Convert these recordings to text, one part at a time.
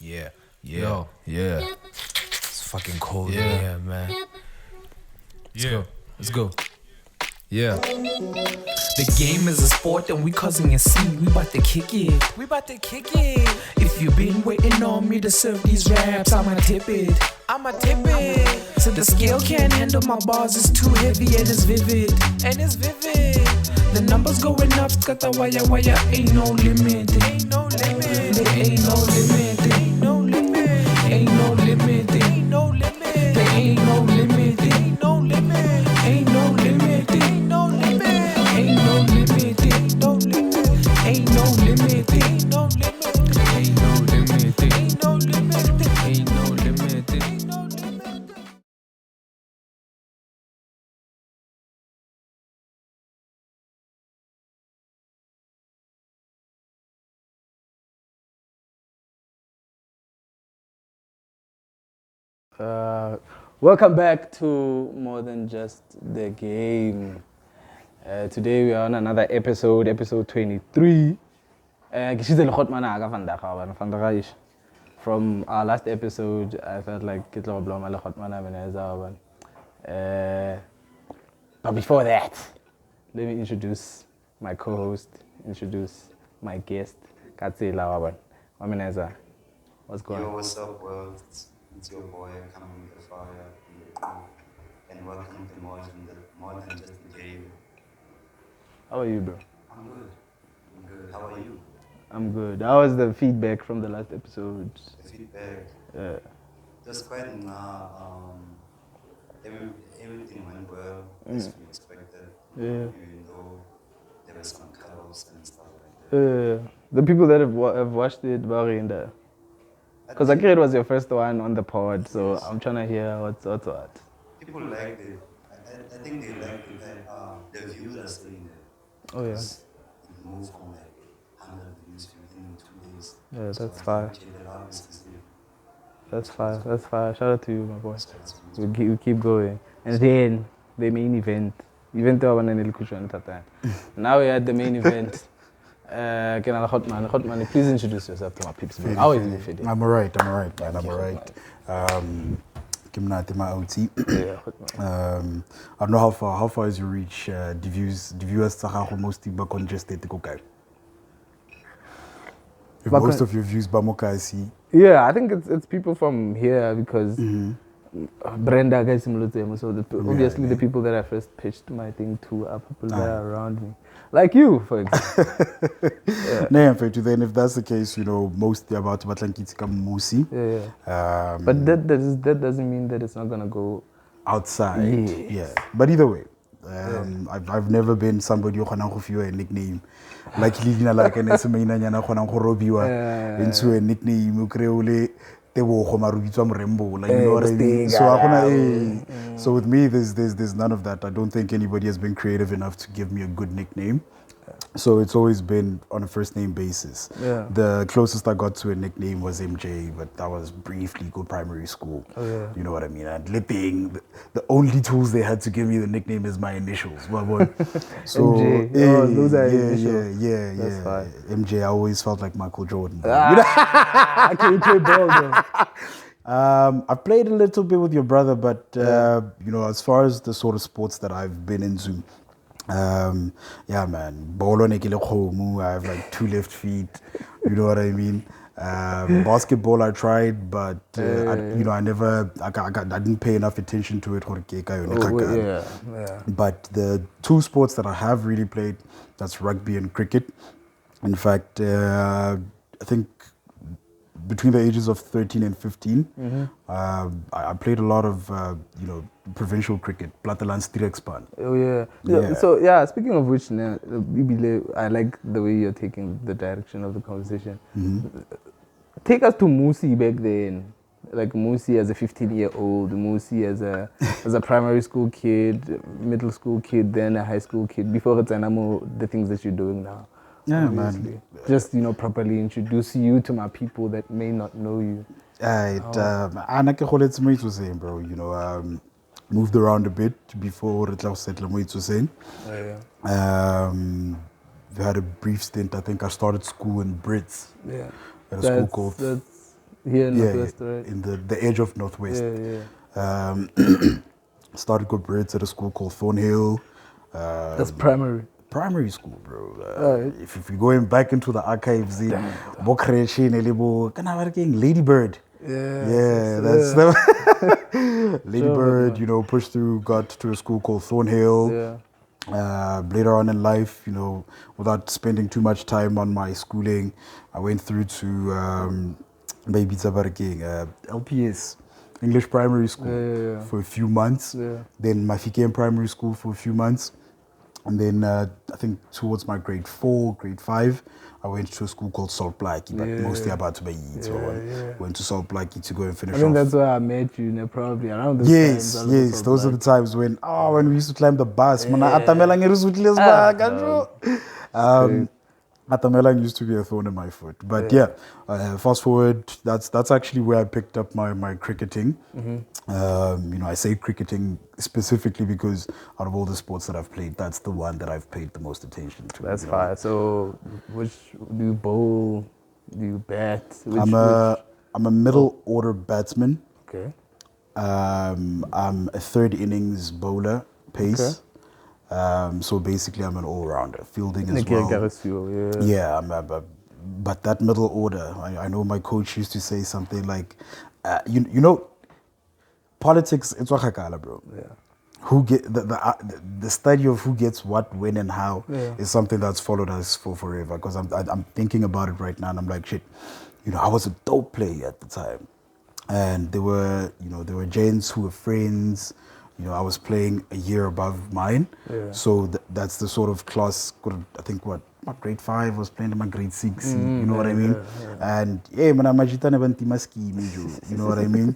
Yeah, Yo. yeah. It's fucking cold in Yeah. here, man. Let's go. Yeah. The game is a sport and we causing a scene. We bout to kick it. If you been waiting on me to serve these raps, I'ma tip it. So the scale can't handle my bars, it's too heavy and it's vivid. The numbers going up, got the wire, ain't no limit. There ain't no limit. There ain't no limit. There ain't no limit. Ain't no limit. There ain't no limit. There ain't no limit. There ain't no limit. Ain't no limit. There ain't no limit. Ain't no limit. There ain't no limit. Ain't no limit. There ain't no limit. Ain't no limit. There ain't no limit. Ain't no limit. There ain't no limit. Welcome back to More Than Just the Game. Today we are on another episode 23. From our last episode, I felt like but before that, let me introduce my co-host, introduce my guest, Katsila Waban. Wameneza, what's going on? Yo, what's up, world? It's your boy coming with the fire and the crew, and welcome to more than just a game. How are you, bro? I'm good. How are you? I'm good. How was the feedback from the last episode? The feedback. Yeah. Just quite everything went well as we expected. Yeah. Even though there were some cuddles and stuff like that. The people that have watched it, Barinda. Because I it was your first one on the pod, so Yes. I'm trying to hear what's what. People liked it. I think they liked it that the views are saying that. Oh, yeah. Because it moved from like 100 views within 2 days. Yeah, So that's I fire. checked it out, it's easy. That's fire. Shout out to you, my boy. We keep going. And then the main event. Even though I want to now we're at the main event. Hotman, please introduce yourself to my peeps. Bro. How is you feeling? I'm alright, man. I'm alright. Kimnati, my OT. Yeah, Hotman. I don't know how far is your reach. The viewers are mostly back on just okay. If Back most on- of your views Bamoka I see. Yeah, I think it's people from here because Brenda guys similar to him. So obviously the people that I first pitched my thing to are people that are around me. Like you, for example. Yeah, in fact, then if that's the case, mostly about Batlankiti Mmusi. Yeah. But that doesn't mean that it's not gonna go Outside. Yes. Yeah. But either way, I've never been somebody who can give you a nickname. Like Lina like an Esmaina Yana Honan into a nickname, Ukreole, Tewo Homarubitwam Rembo. Like you know what I mean? So with me there's none of that. I don't think anybody has been creative enough to give me a good nickname. So it's always been on a first name basis. Yeah. The closest I got to a nickname was MJ, but that was briefly go primary school. Oh, yeah. You know what I mean? And lipping, the only tools they had to give me the nickname is my initials. So MJ. Those are initials. Yeah. That's fine. MJ, I always felt like Michael Jordan. Can you play ball though? I played a little bit with your brother, but as far as the sort of sports that I've been into, yeah, man. Bolo nekile khomu. I have like 2 left feet. You know what I mean? Basketball I tried, but I didn't pay enough attention to it. Yeah. But the 2 sports that I have really played, that's rugby and cricket. In fact, I think between the ages of 13 and 15, I played a lot of, provincial cricket, Plateland Streekspan. Oh yeah. Yeah. So speaking of which, now, I like the way you're taking the direction of the conversation. Take us to Mmusi back then. Like Mmusi as a 15-year-old, Mmusi as a primary school kid, middle school kid, then a high school kid. Before it's the things that you're doing now. Yeah, obviously. man. Just properly introduce you to my people that may not know you. It's me to say, bro. Moved around a bit before it was settled. We had a brief stint. I think I started school in Brits. Yeah. At a school called Here in yeah, Northwest, yeah, right? in the edge of Northwest. Yeah. Started good grades at a school called Thornhill. That's primary. Primary school, bro. Right. If you're going back into the archives, Ladybird. Yeah, that's the Ladybird. You know, pushed through, got to a school called Thornhill. Yeah. Later on in life, you know, without spending too much time on my schooling, I went through to maybe LPS, English Primary School, for a few months. Yeah. Then Mafike Primary School for a few months. And then I think towards my grade 4, grade 5, I went to a school called Salt Blackie, but mostly about to be went to Salt Blackie to go and finish I think off. that's where I met you, probably around those Yes, times. yes, those are the times when when we used to climb the bus. Atamelang used to be a thorn in my foot. But fast forward, that's actually where I picked up my cricketing. You know, I say cricketing specifically because out of all the sports that I've played, that's the one that I've paid the most attention to. That's fine. So, which do you bowl? Do you bat? I'm a middle order batsman. Okay. I'm a third innings bowler, pace. Okay. So basically, I'm an all-rounder, fielding as well. Yeah, but that middle order, I know my coach used to say something like, you know, politics, it's wakakala, bro. Yeah. Who get the study of who gets what, when, and how is something that's followed us for forever. Because I'm thinking about it right now, and I'm like, shit, you know, I was a dope player at the time, and there were gents who were friends. You know, I was playing a year above mine, so that's the sort of class. I think my grade 5 was playing in my grade 6. You know what I mean? And man, you know what I mean?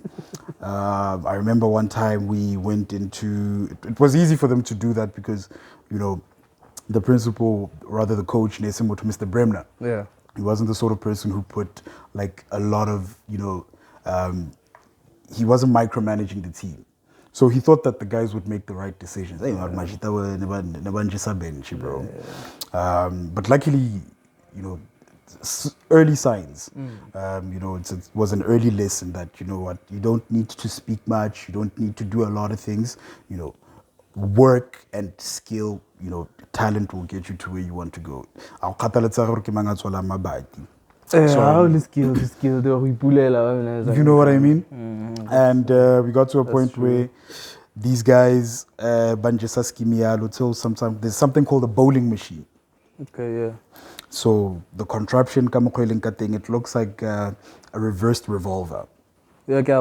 I remember one time we went into. It was easy for them to do that because, you know, the principal, rather the coach, Mr. Bremner. Yeah. He wasn't the sort of person who put like a lot of, you know, he wasn't micromanaging the team. So he thought that the guys would make the right decisions. Bro. But luckily, you know, early signs. You know, it was an early lesson that, you know what, you don't need to speak much. You don't need to do a lot of things. You know, work and skill, you know, talent will get you to where you want to go. You know what I mean? And we got to a point where these guys, until sometimes there's something called a bowling machine. Okay, yeah. So the contraption, it looks like a reversed revolver. Yeah, okay,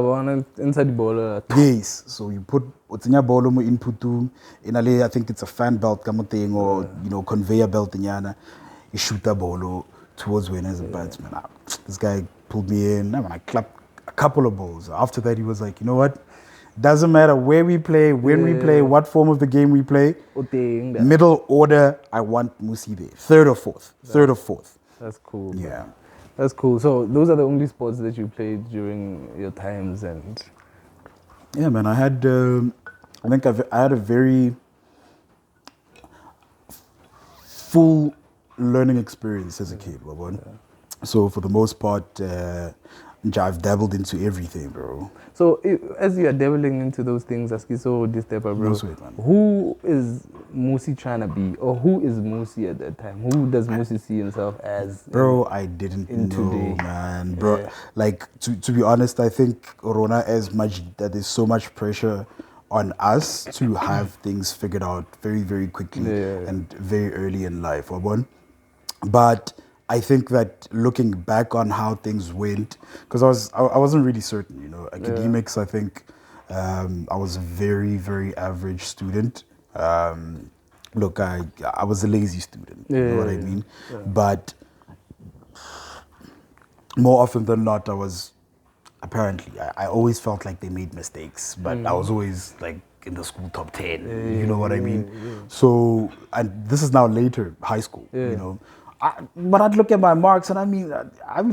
inside the bowler. Yes. So you put your bowler input to, I think it's a fan belt or you know, conveyor belt you shoot the bowler towards winners and batsmen. This guy pulled me in. I clapped a couple of balls. After that, he was like, you know what? Doesn't matter where we play, when we play, what form of the game we play. Middle order, I want Mmusi there. Third or fourth. That's cool. Yeah. That's cool. So those are the only sports that you played during your times, and yeah, man. I had, I think I had a very full learning experience as a kid, So for the most part, I've dabbled into everything, bro. So as you are dabbling into those things, bro, No sweat, man. who is Mmusi trying to be, or who is Mmusi at that time? Who does Mmusi see himself as? Bro, I didn't know, today? man. Bro, like to be honest, I think Rona, as much that there's so much pressure on us to have things figured out very, very quickly and very early in life. But I think that looking back on how things went, because I wasn't really certain, you know, academics, I think I was a very, very average student. Look, I was a lazy student, you know what I mean? Yeah. But more often than not, I always felt like they made mistakes, but I was always like in the school top 10, you know what I mean? So, and this is now later, high school, you know. But I'd look at my marks and I'd be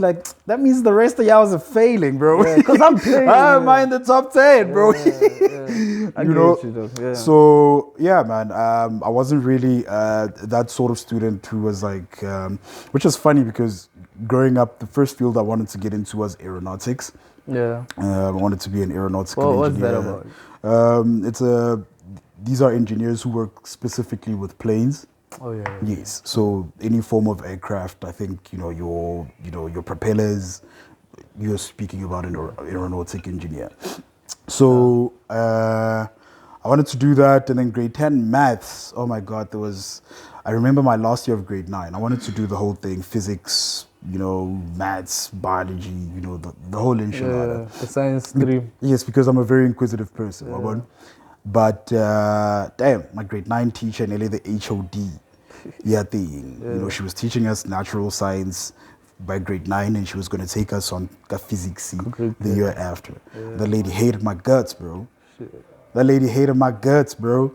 like, that means the rest of y'all are failing, bro. Because I'm playing. Am I in the top 10, bro? I get you though. So, yeah, man, I wasn't really that sort of student who was like, which is funny because growing up, the first field I wanted to get into was aeronautics. Yeah. I wanted to be an aeronautical What's that engineer. about? These are engineers who work specifically with planes. Oh yeah. Yes. So any form of aircraft, I think your propellers. You're speaking about an aeronautic engineer. So I wanted to do that, and then grade 10 maths. Oh my God, I remember my last year of grade 9. I wanted to do the whole thing, physics, maths, biology, the whole enchilada. Yeah, the science stream. Yes, because I'm a very inquisitive person. But damn, my grade 9 teacher, nearly the HOD, she was teaching us natural science by grade 9, and she was going to take us on physics the year after. The lady hated my guts, bro. That lady hated my guts, bro.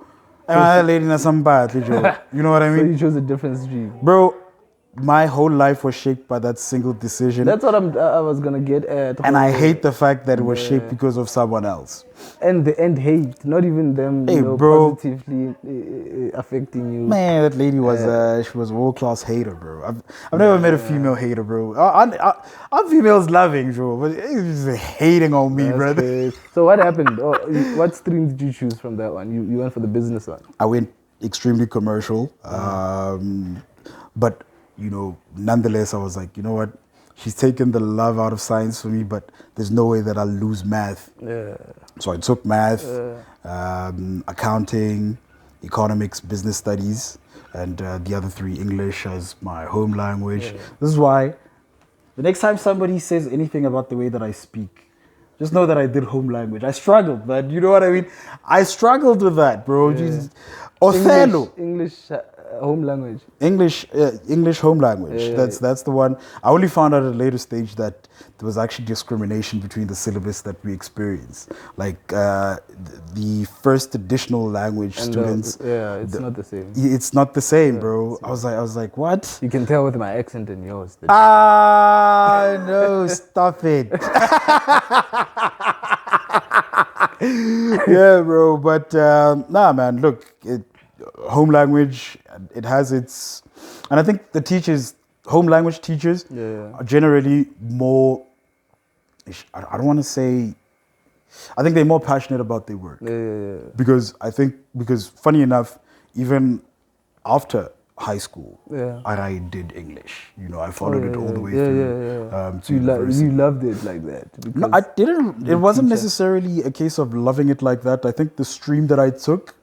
That lady not some bad, you know what I mean? So you chose a different stream. Bro, my whole life was shaped by that single decision. That's what I was gonna get at. And I hate the fact that it was shaped because of someone else. And hate, not even them, bro. positively affecting you. Man, that lady was she was a world-class hater, bro. I've never met a female hater, bro. Our females loving, bro, but it's just hating on me, brother. Crazy. So what happened? What stream did you choose from that one? You went for the business one. I went extremely commercial, but nonetheless, I was like, you know what? She's taken the love out of science for me, but there's no way that I'll lose math. Yeah. So I took math, accounting, economics, business studies, and the other 3 English as my home language. Yeah. This is why the next time somebody says anything about the way that I speak, just know that I did home language. I struggled, man. You know what I mean? I struggled with that, bro. Yeah. Othello. English home language. English home language. Yeah, that's the one. I only found out at a later stage that there was actually discrimination between the syllabus that we experienced. Like the first additional language and students. It's not the same. It's not the same, bro. I was like, what? You can tell with my accent and yours. No, stop it. Yeah, bro. But nah, man. Look, home language, it has its, and I think the teachers, home language teachers, are generally more, I don't want to say, I think they're more passionate about their work. Because funny enough, even after high school, I did English. I followed it all the way through. To you loved it like that? No, I didn't. It wasn't necessarily a case of loving it like that. I think the stream that I took.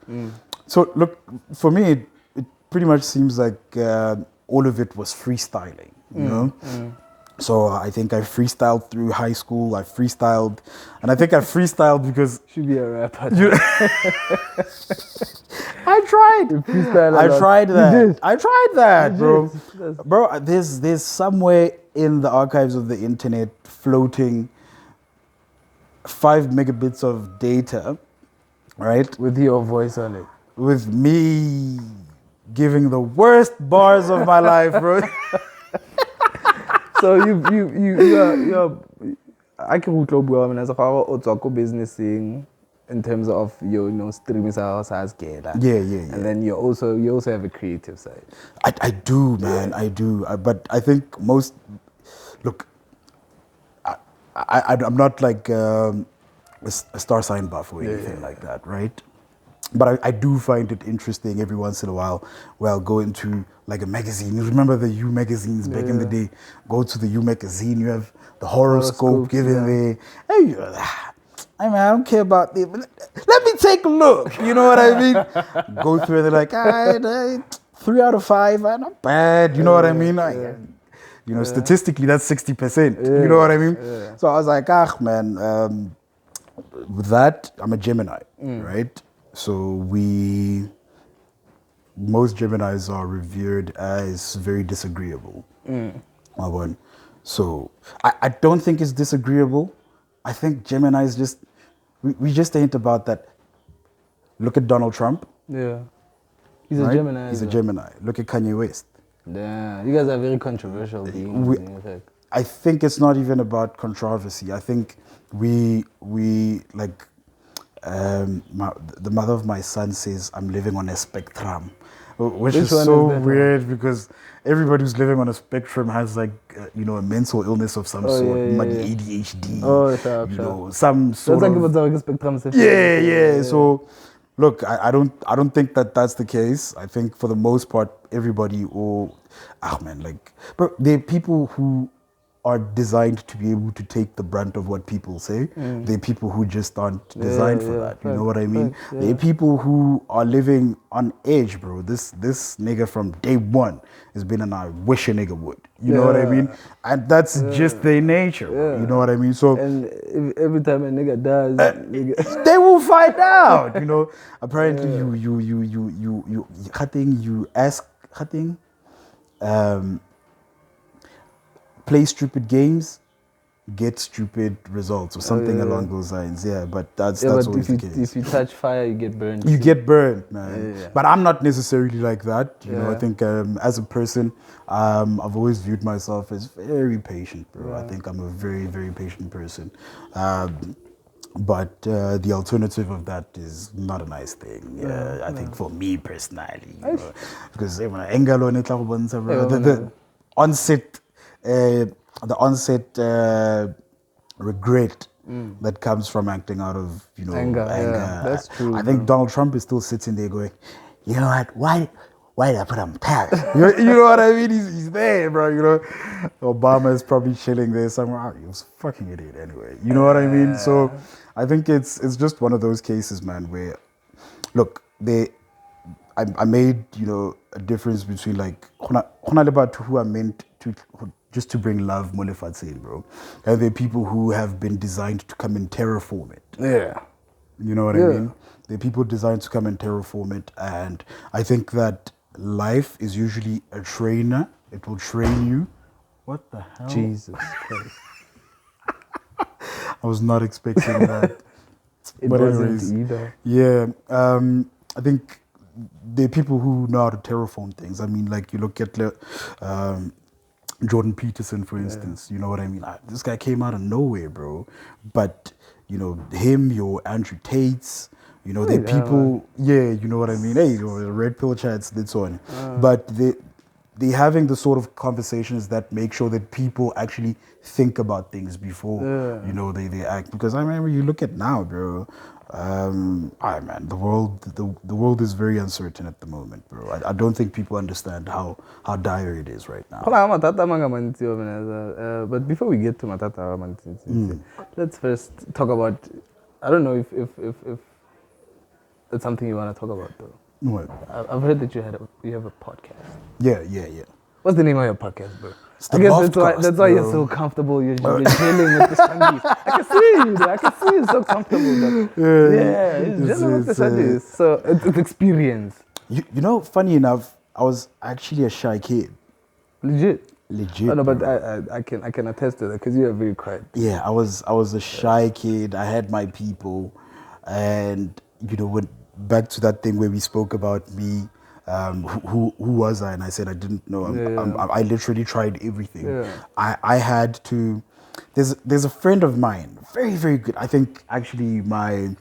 So look, for me, it pretty much seems like all of it was freestyling, you know? So I think I freestyled through high school, and I think I freestyled because... Should be a rapper. I tried that, bro. Bro, there's somewhere in the archives of the internet floating 5 megabits of data, right? With your voice on it. With me giving the worst bars of my life, bro. So you're I can as a businessing in terms of your streaming house as And then you also have a creative side. I do, man. I do. But I think look, I'm not like a star sign buff or anything like that, right? But I do find it interesting every once in a while where I'll go into like a magazine. You remember the U magazines back in the day? Go to the U magazine, you have the horoscope given there. Hey, I don't care about this. Let me take a look. You know what I mean? Go through and they're like, 3 out of 5, not bad. You know what I mean? Statistically, that's 60%. You know what I mean? So I was like, man, with that, I'm a Gemini, right? So most Geminis are revered as very disagreeable. So I don't think it's disagreeable. I think Geminis we just ain't about that. Look at Donald Trump. Yeah. He's a Gemini. He's a Gemini. Look at Kanye West. Yeah. You guys are very controversial beings. I think it's not even about controversy. I think we like the mother of my son says I'm living on a spectrum. which Which is one so is that one? weird because everybody who's living on a spectrum has like a mental illness of some Oh, sort, yeah, like yeah. ADHD, Oh, sharp. some sort That's like of about the spectrum. yeah. So, look, I don't think that that's the case. I think for the most part, everybody but there are people who are designed to be able to take the brunt of what people say. There are people who just aren't designed for that. You know what I mean? Facts, There are people who are living on edge, bro. This nigga from day one has been an I wish a nigga would. You know what I mean? And that's just their nature, bro. You know what I mean? So And every time a nigga does, nigga, they will find out. Apparently you cutting you ask cutting play stupid games, get stupid results or something along those lines. Yeah, but that's but always the case. if you touch fire, you get burned. You too. get burned, man. Yeah. But I'm not necessarily like that. I Yeah. think as a person, I've always viewed myself as very patient, bro. I think I'm a very, very patient person. But the alternative of that is not a nice thing. I think for me personally, because when I the onset, regret that comes from acting out of Anger, yeah, that's true, I think Donald Trump is still sitting there going, you know what? Why did I put on tariffs? you know what I mean? He's there, bro. Obama is probably chilling there somewhere. He was a fucking idiot anyway. You know what I mean? So I think it's just one of those cases, man, where look, I made a difference between like who are meant to just to bring love molefatseng, bro. And there are people who have been designed to come and terraform it. Yeah. You know what I mean? There are people designed to come and terraform it, and I think that life is usually a trainer. It will train you. What the hell? Jesus Christ. I was not expecting that. It But wasn't anyways, either. yeah, I think there are people who know how to terraform things. I mean, like you look at Jordan Peterson, for instance. You know what I mean? This guy came out of nowhere, bro. But him, your Andrew Tates, there are people. Yeah, you know what I mean. Hey, red pill chats, that's on. But they having the sort of conversations that make sure that people actually think about things before they act. Because I remember you look at now, bro. Man, the world is very uncertain at the moment, bro. I don't think people understand how dire it is right now. But before we get to Matata, let's first talk about. I don't know if that's something you want to talk about though. What? I've heard that you have a podcast. Yeah. What's the name of your podcast, bro? It's I the guess that's Loftcast, why you're bro. so comfortable. You're chilling with the Sundays. I can see you. I can see you so comfortable. You're chilling with the Sundays. So it's experience. Funny enough, I was actually a shy kid. Legit. Legit. Oh, no, but bro. I can attest to that because you are very quiet. Yeah, I was a shy kid. I had my people, and when back to that thing where we spoke about me. Who was I? And I said I didn't know. I literally tried everything. Yeah. I had to. There's a friend of mine, very very good. I think actually my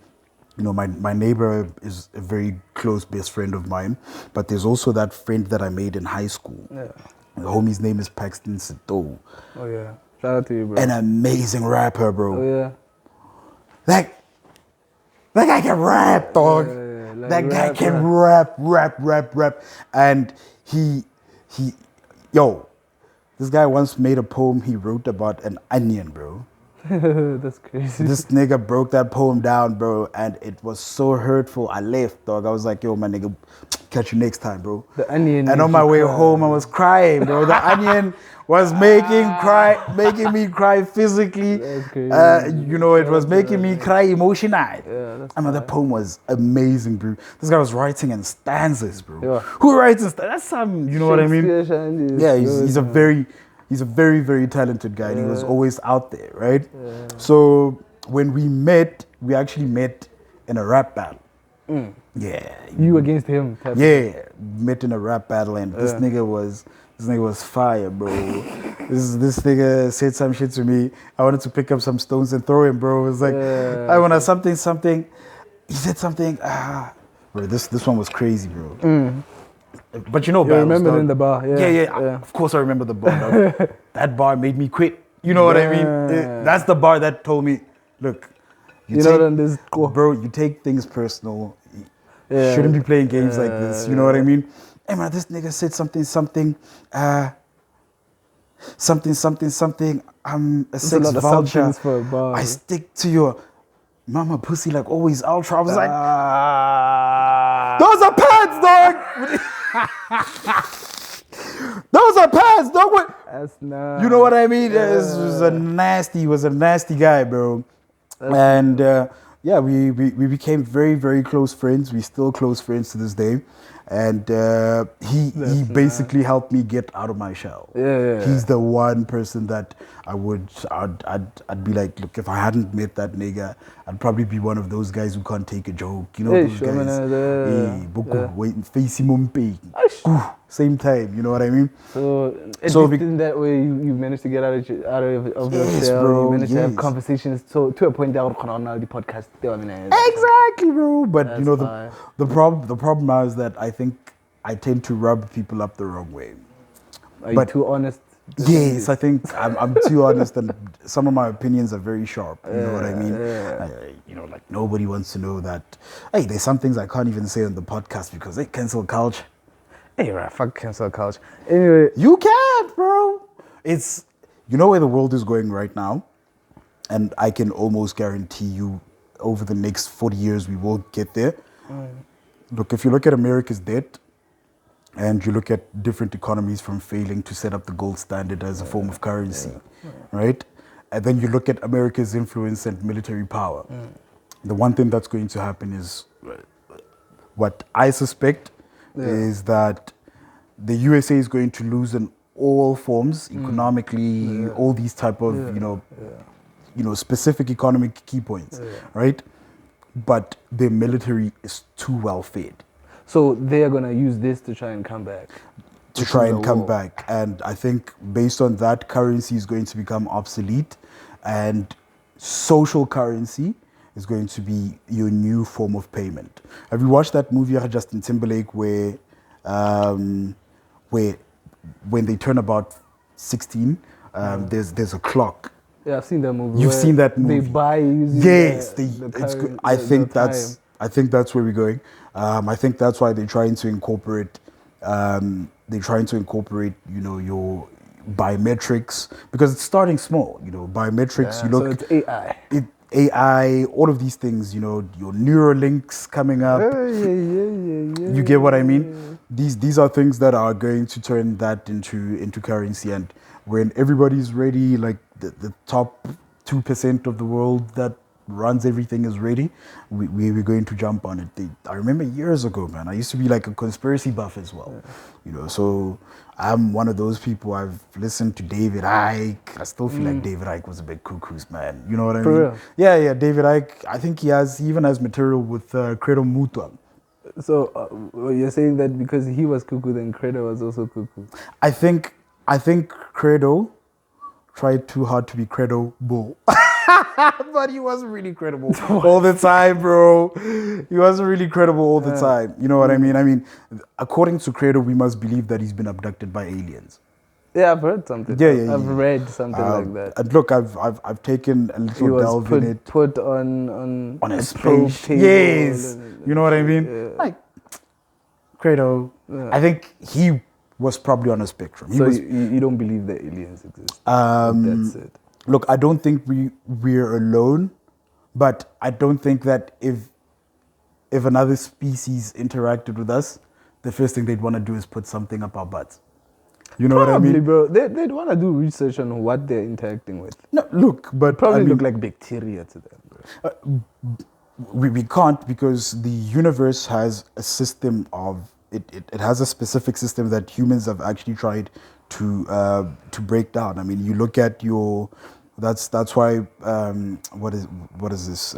neighbor is a very close best friend of mine. But there's also that friend that I made in high school. Yeah. The homie's name is Paxton Sito. Oh yeah. Shout out to you, bro. An amazing rapper, bro. Oh yeah. That guy can rap, dog. Like that guy can rap. And this guy once made a poem he wrote about an onion, bro. That's crazy. This nigga broke that poem down, bro, and it was so hurtful. I left, dog. I was like, yo, my nigga, catch you next time, bro. The onion. And on my way home, I was crying, bro. The onion was making me cry physically. That's crazy. It was making me cry emotionally. Yeah, The poem was amazing, bro. This guy was writing in stanzas, bro. Yeah. Who writes in stanzas? That's some, you know what I mean? Yeah, he's a very, very talented guy. And he was always out there, right? Yeah. So when we met, we actually met in a rap battle. Yeah. You against him. Yeah, met in a rap battle, and this nigga was fire, bro. this nigga said some shit to me. I wanted to pick up some stones and throw him, bro. It was like, I want something. He said something. Bro, this one was crazy, bro. But you know, You battles, remember dog. in the bar, yeah, yeah. yeah. Of course, I remember the bar. Dog. That bar made me quit. You know what I mean? Yeah. That's the bar that told me, look, You know what this bro, you take things personal. You Yeah. shouldn't be playing games like this. You know what I mean? Hey man, this nigga said something. Something. I'm a There's a sex lot of vulture. somethings for a bar. I stick to your mama pussy like always ultra. I was like, those are pads, dog. Those are pads, dog. What? That's not. You know what I mean? It was a nasty guy, bro. And yeah, we became very, very close friends. We're still close friends to this day. And he basically helped me get out of my shell. Yeah. He's the one person that I'd be like, look, if I hadn't met that nigga, I'd probably be one of those guys who can't take a joke. You know, Hey, those sure, guys. man, Hey, Boko, wait, face him on pay. Same time, you know what I mean? So, at So least in that way, you managed to get out of your Yes, shell. bro, You managed to have yes. conversations to a point that would on the podcast. Exactly, bro. But That's you know fine. the problem now is that I think I tend to rub people up the wrong way. Are you But- too honest? Yes, I think I'm too honest, and some of my opinions are very sharp. You know what I mean? You know, like nobody wants to know that. Hey, there's some things I can't even say on the podcast because they cancel culture. Hey, right, fuck cancel culture. Anyway, You can't, bro. It's you know where the world is going right now, and I can almost guarantee you, over the next 40 years, we will get there. Look, if you look at America's debt, and you look at different economies from failing to set up the gold standard as a form of currency, right? And then you look at America's influence and military power. The one thing that's going to happen is, what I suspect is that the USA is going to lose in all forms, economically, all these type of, you know, specific economic key points, right? But their military is too well fed. so they are gonna use this to try and come back. To Which try is and the come war. back. And I think based on that, currency is going to become obsolete, and social currency is going to be your new form of payment. Have you watched that movie, Justin Timberlake, where when they turn about 16, there's a clock. Yeah, I've seen that movie. You've where seen that They movie. buy using Yes, the it's current- good. I the think time. that's where we're going. I think that's why they're trying to incorporate. You know, your biometrics, because it's starting small. You know, biometrics. Yeah, you look. so it's AI. AI, all of these things. You know, your Neuralinks coming up. Yeah. You get what I mean? These are things that are going to turn that into currency, and when everybody's ready, like the top 2% of the world that runs everything is ready, we're going to jump on it. I remember years ago, man, I used to be like a conspiracy buff as well. You know, so I'm one of those people. I've listened to David Icke. I still feel like David Icke was a bit cuckoos, man. You know what I For mean? real? Yeah, David Icke. I think he even has material with Credo Mutwa. So you're saying that because he was cuckoo, then Credo was also cuckoo. I think Credo tried too hard to be credible. But he wasn't really credible all the time, bro. He wasn't really credible all the time. You know what I mean? I mean, according to Credo, we must believe that he's been abducted by aliens. Yeah, I've heard something. Yeah. I've read something like that. And look, I've taken a He little was delve in it put on on a probe space. table Yes, and- you know what I mean? Yeah. Like Credo, Yeah. I think he was probably on a spectrum. He So was, you don't believe that aliens exist? That's it. Look, I don't think we're alone, but I don't think that if another species interacted with us, the first thing they'd want to do is put something up our butts. You know Probably, what I mean? bro. They'd want to do research on what they're interacting with. No, look, but Probably I mean, look like bacteria to them, bro. we can't, because the universe has a system of it has a specific system that humans have actually tried to break down. I mean, you look at your that's why what is this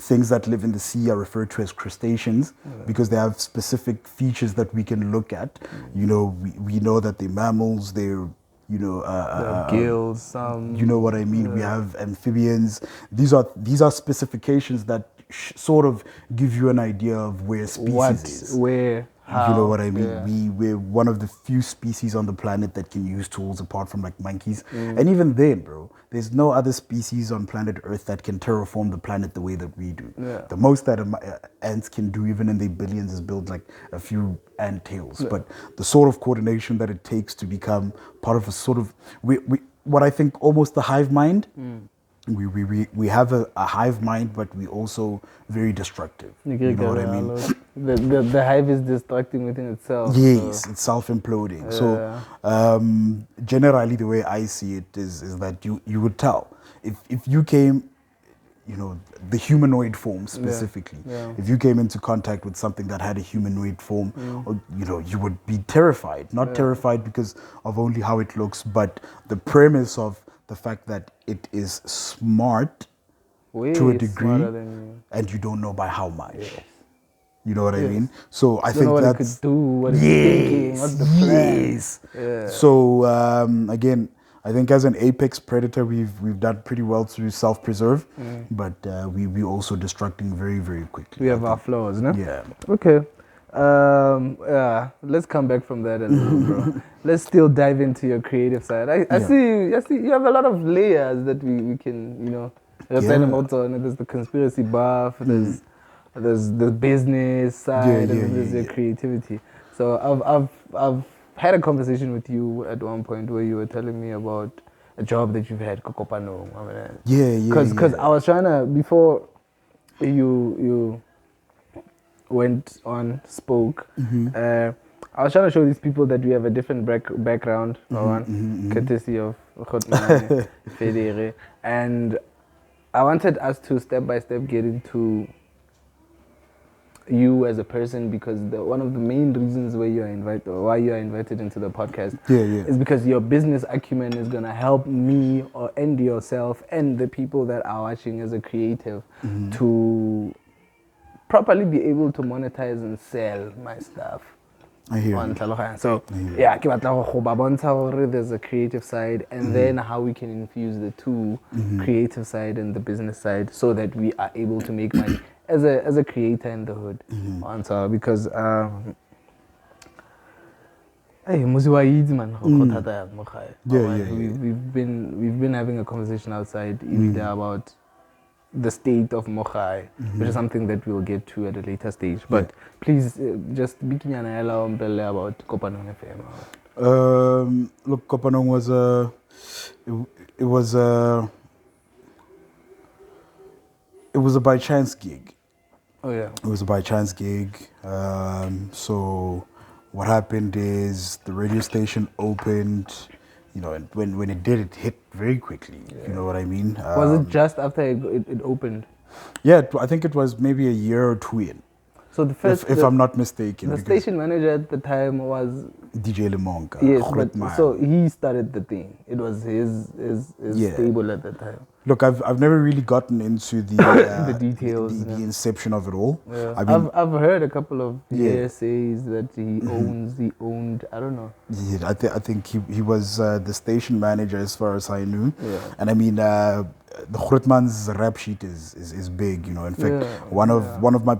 things that live in the sea are referred to as crustaceans, because they have specific features that we can look at. You know, we know that they're mammals, they're Gills, some. you know what I mean? We have amphibians. These are specifications that sort of give you an idea of where a species what, is. where. You know what I mean? Yeah. We're one of the few species on the planet that can use tools apart from like monkeys. And even then, bro, there's no other species on planet Earth that can terraform the planet the way that we do. Yeah. The most that ants can do, even in their billions, is build like a few ant tails. But the sort of coordination that it takes to become part of a sort of, what I think almost the hive mind. We have a hive mind, but we also very destructive. You know what I mean? The hive is destructing within itself. Yes, it's self-imploding. So generally, the way I see it is that you would tell if you came, you know, the humanoid form specifically. Yeah. If you came into contact with something that had a humanoid form, or, you know, you would be terrified. Not terrified because of only how it looks, but the premise of the fact that it is smart Way to a degree, smarter than you. and you don't know by how much. You know what I mean? So I Don't think know what that's it could do, what it's thinking, what's the plan. yes. Yeah. So again, I think as an apex predator, we've done pretty well to self-preserve, but we also destructing very, very quickly. We have our flaws, no? Yeah. Okay. Yeah. Let's come back from that a little, bro. Let's still dive into your creative side. I see you have a lot of layers that we can, you know. There's the conspiracy buff, there's the business side, and there's the creativity. So I've had a conversation with you at one point where you were telling me about a job that you've had, Kokopano. Because I was trying to, before you went on, spoke, I was trying to show these people that we have a different background, courtesy of Khotman Federe. And I wanted us to step by step get into you as a person, because one of the main reasons why you are invited into the podcast is because your business acumen is going to help me and yourself and the people that are watching as a creative to properly be able to monetize and sell my stuff. I hear On you. Tlhaloganya. So yeah, ke batla go ba bontsha gore there's a creative side, and then how we can infuse the two, creative side and the business side, so that we are able to make money as a creator in the hood. Because hey, Mmusi wa itse man, go thata ya mo gae. We've been having a conversation outside Ibida about the state of Mogai, which is something that we'll get to at a later stage. But please, just bikinyana about Kopanong FM. Look, Kopanong was it was a by chance gig. Oh yeah. It was a by chance gig. So what happened is the radio station opened. You know, and when it did, it hit very quickly. You know what I mean? Was it just after it opened? Yeah, I think it was maybe a year or two in. So the first, if I'm not mistaken, the station manager at the time was DJ Lemonka. yes, but so he started the thing. It was his stable at the time. Look, I've never really gotten into the the details, the inception of it all. Yeah. I mean, I've heard a couple of essays that he owned. I don't know. Yeah, I think he was the station manager as far as I knew. Yeah. And I mean, the Grootman's rap sheet is big. You know, in fact, one of my,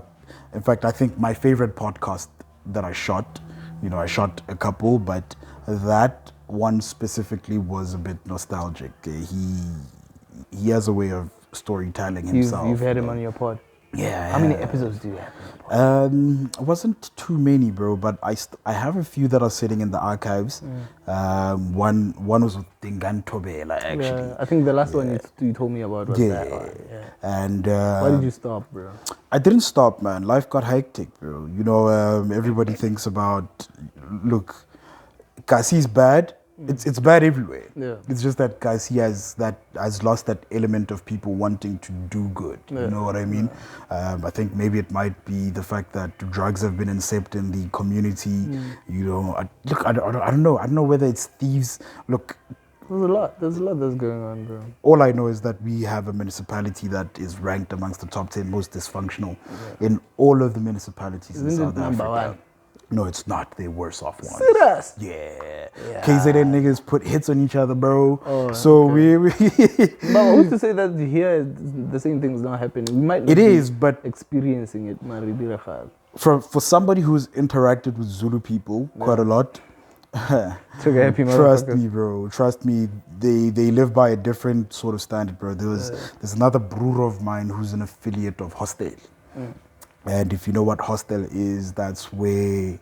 in fact, I think my favorite podcast that I shot. You know, I shot a couple, but that one specifically was a bit nostalgic. He has a way of storytelling himself. You've had him on your pod. Yeah. How many episodes do you have on your pod? It wasn't too many, bro, but I have a few that are sitting in the archives. One was with Dingan Tobela, actually. Yeah, I think the last one you told me about was that one. Yeah. And why did you stop, bro? I didn't stop, man. Life got hectic, bro. You know, everybody thinks about, look, Kasi's bad. It's bad everywhere. Yeah. It's just that Kasi has lost that element of people wanting to do good. You know what I mean? I think maybe it might be the fact that drugs have been incepted in the community. You know, I don't know. I don't know whether it's thieves. Look, There's a lot that's going on, bro. all I know is that we have a municipality that is ranked amongst the top 10 most dysfunctional in all of the municipalities in Isn't South it number Africa. one? No, it's not. They're worse off ones. Serious? Yeah. Yeah. KZN niggas put hits on each other, bro. Oh, so we But who's to say that here the same thing's not happening? We might not it be is, but experiencing it, Maribirachal. for somebody who's interacted with Zulu people quite a lot, Took a happy trust motherfucker. me, bro. Trust me. They live by a different sort of standard, bro. There's another brewer of mine who's an affiliate of Hostel, and if you know what Hostel is, that's where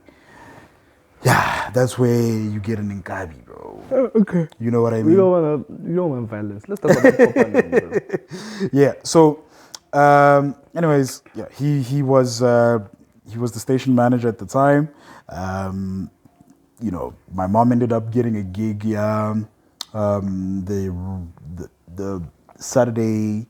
you get an Inkabi, bro. Okay. You know what I We mean? don't want violence. Let's talk about Kopanang, bro. Yeah. So, anyways, yeah, he was the station manager at the time. You know, my mom ended up getting a gig. Yeah, the Saturday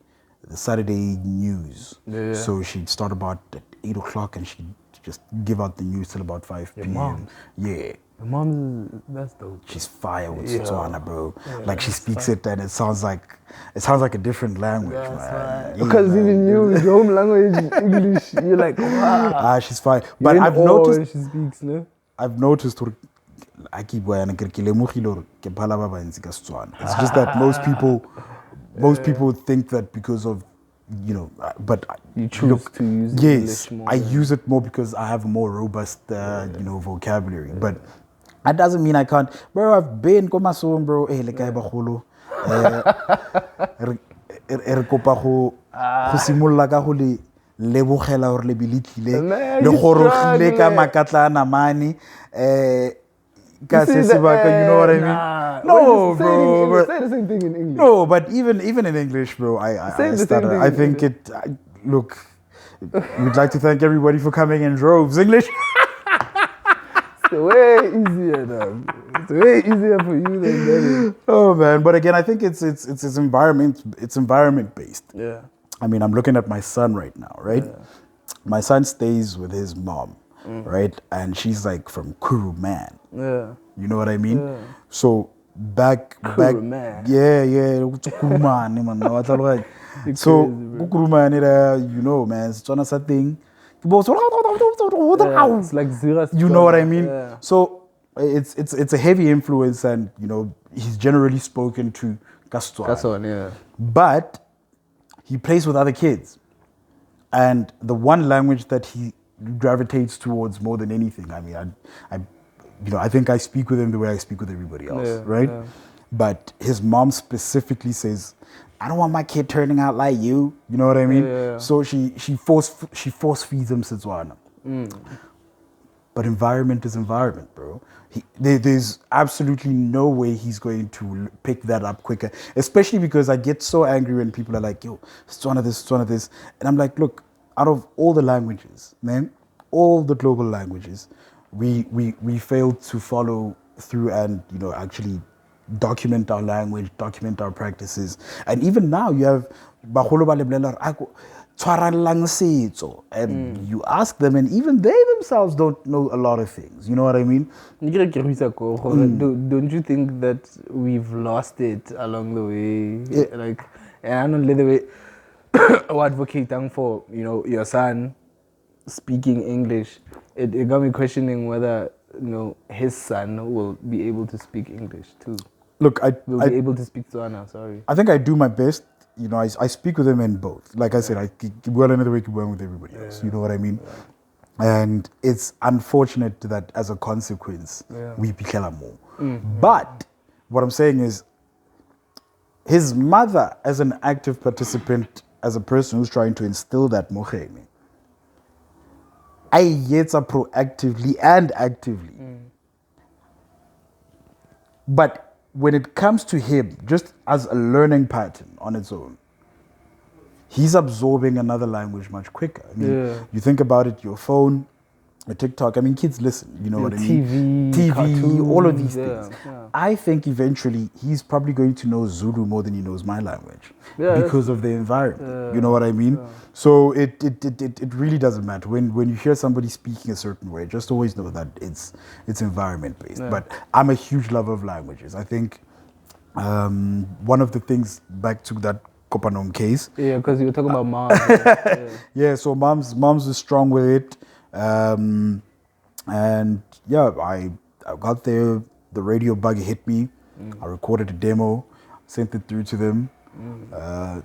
news. Yeah. So she'd start about at 8 o'clock, and she'd just give out the news till about 5 p.m. mom? Yeah. The mom's, that's dope. She's fire with Yeah. Setswana, bro. Yeah, like she that's speaks it, and it sounds like a different language, man. Yeah, Because man. even you, with your home language, English, you're like, wow. She's fine. You're But in I've awe noticed when she speaks, no? it's just that most people think that because of, you know, but You choose to use yes, English more. I use it more because I have a more robust, you know, vocabulary. But that doesn't mean I can't. Bro, I've been Komasong, bro. Hey, le kae bagolo. Re kopa go simolla ka go le lebogela gore le bilitlile Man, le you gorogile ka struggling. makatla a namane ka See se the- sebaka, you know what I mean? nah. No, Wait, say it in bro. English. but- Say the same thing in English. No, but even in English, bro, I Say the same stutter. thing I in think English. look, we'd like to thank everybody for coming in droves. English. It's way easier, dog. It's way easier for you than that is. Oh man, but again, I think it's environment based. Yeah. I mean, I'm looking at my son right now, right? My son stays with his mom, right? And she's like from Kuruman. Yeah. You know what I mean? Yeah. So back, Kuruman. yeah, it's Kuruman, man. No, it's all right. So Kuruman, you know, man, it's one thing. Yeah, it's like Zira. You know what I mean? Yeah. So it's a heavy influence, and you know he's generally spoken to Kastswana. That's one, yeah. But he plays with other kids, and the one language that he gravitates towards more than anything. I mean, I think I speak with him the way I speak with everybody else, Yeah, right? yeah. But his mom specifically says, "I don't want my kid turning out like you." You know what I mean? Yeah. So she force feeds him Setswana. But environment is environment, bro. There's absolutely no way he's going to pick that up quicker. Especially because I get so angry when people are like, "Yo, Setswana this, Setswana this," and I'm like, look, out of all the languages, man, all the global languages, we failed to follow through and actually document our language, document our practices, and even now you have bagolo ba lebolela gore, "Ako, tshwarellang setso," and you ask them, and even they themselves don't know a lot of things. You know what I mean? Don't you think that we've lost it along the way? Yeah. Like, and I don't let the way advocating for your son speaking English. It got me questioning whether his son will be able to speak English too. Look, Will be able to speak Tswana. Sorry. I think I do my best. I speak with them in both. Like I said, I keep well another way, keep going with everybody else. You know what I mean? And it's unfortunate that as a consequence, we become more. But what I'm saying is, his mother, as an active participant, as a person who's trying to instill that mohemi, I yet proactively and actively. But when it comes to him, just as a learning pattern on its own, he's absorbing another language much quicker. I mean, you think about it, your phone, your TikTok, I mean, kids listen, you know what I mean? TV, all of these things. Yeah. I think eventually he's probably going to know Zulu more than he knows my language because of the environment. You know what I mean? So it really doesn't matter. When you hear somebody speaking a certain way, just always know that it's environment based. But I'm a huge lover of languages. I think one of the things, back to that Kopanong case. Yeah, because you were talking about moms. Yeah, so moms is strong with it. And yeah, I got there, the radio bug hit me. I recorded a demo, sent it through to them.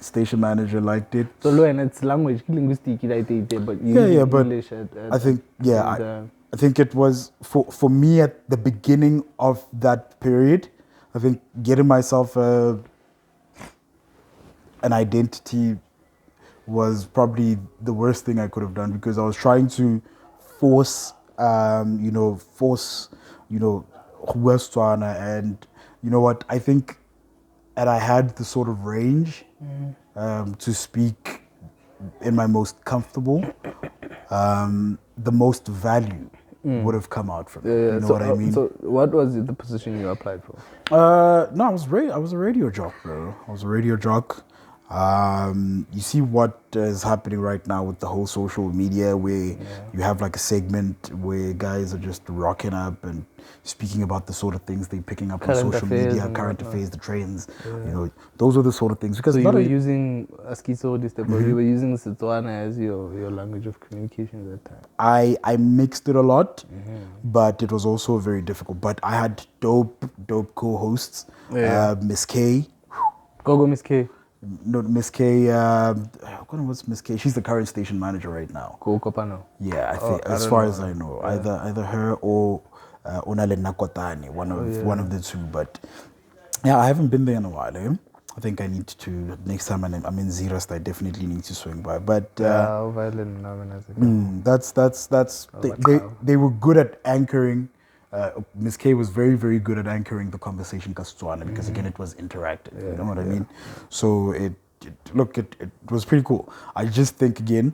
Station manager liked it. So learn it's language, linguistic, but you Yeah, use but English at I think the I think it was for me at the beginning of that period. I think getting myself an identity was probably the worst thing I could have done, because I was trying to force, Huestswana, and you know what, I think, and I had the sort of range to speak in my most comfortable, the most value would have come out from it. You know what I mean? So what was the position you applied for? No, I was a radio jock, bro. I was a radio jock. You see what is happening right now with the whole social media, where you have like a segment where guys are just rocking up and speaking about the sort of things they're picking up Current on social affairs media, and current whatnot. affairs, the trends. You know, those are the sort of things. Because So you not were a- using Askiso, you were using Setswana as your language of communication at that time. I mixed it a lot, but it was also very difficult. But I had dope co-hosts. Miss K, Gogo Miss K. no, Miss K. What's Miss K? She's the current station manager right now. Go Kopano. Yeah, I think I as don't far know. as I know, either her or Onale Nakotani, one of the two. But yeah, I haven't been there in a while. I think I need to next time I'm in Zeerust, I definitely need to swing by. But they were good at anchoring. Miss K was very, very good at anchoring the conversation Kastswana, because again it was interactive. You know what I mean? So it was pretty cool. I just think again,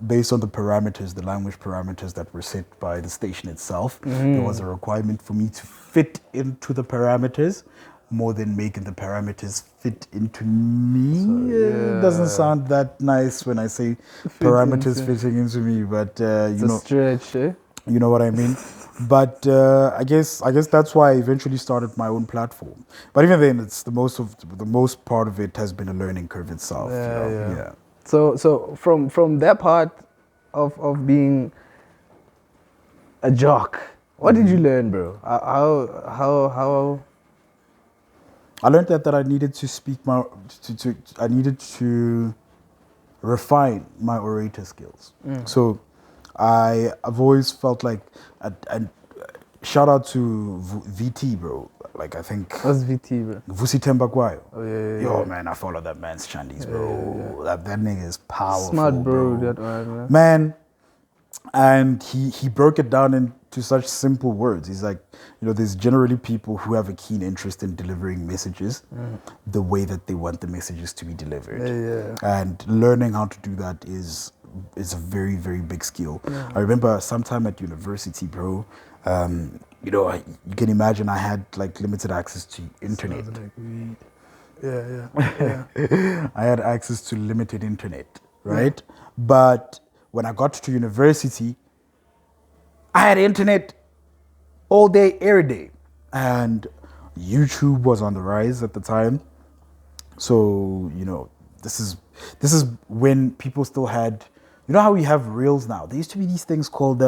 based on the parameters, the language parameters that were set by the station itself, there was a requirement for me to fit into the parameters more than making the parameters fit into me. It doesn't sound that nice when I say parameters fitting into me, but It's a stretch, eh? you know what I mean? But I guess that's why I eventually started my own platform. But even then, it's the most part of it has been a learning curve itself. Yeah. So from that part of being a jock, what did you learn, bro? How I learned that I needed to speak I needed to refine my orator skills. So I've always felt like, and shout out to VT, bro. Like I think what's VT, bro? Vusi Tembakwayo. Oh yeah. Yo, man, I follow that man's chandies, bro. That nigga is powerful, Smart, bro. That one, man. And he broke it down into such simple words. He's like, there's generally people who have a keen interest in delivering messages the way that they want the messages to be delivered. And learning how to do that is a very, very big skill. I remember sometime at university, bro, you can imagine I had like limited access to internet. I had access to limited internet, right? But when I got to university, I had internet all day, every day. And YouTube was on the rise at the time. So, this is when people still had, how we have reels now? There used to be these things called, these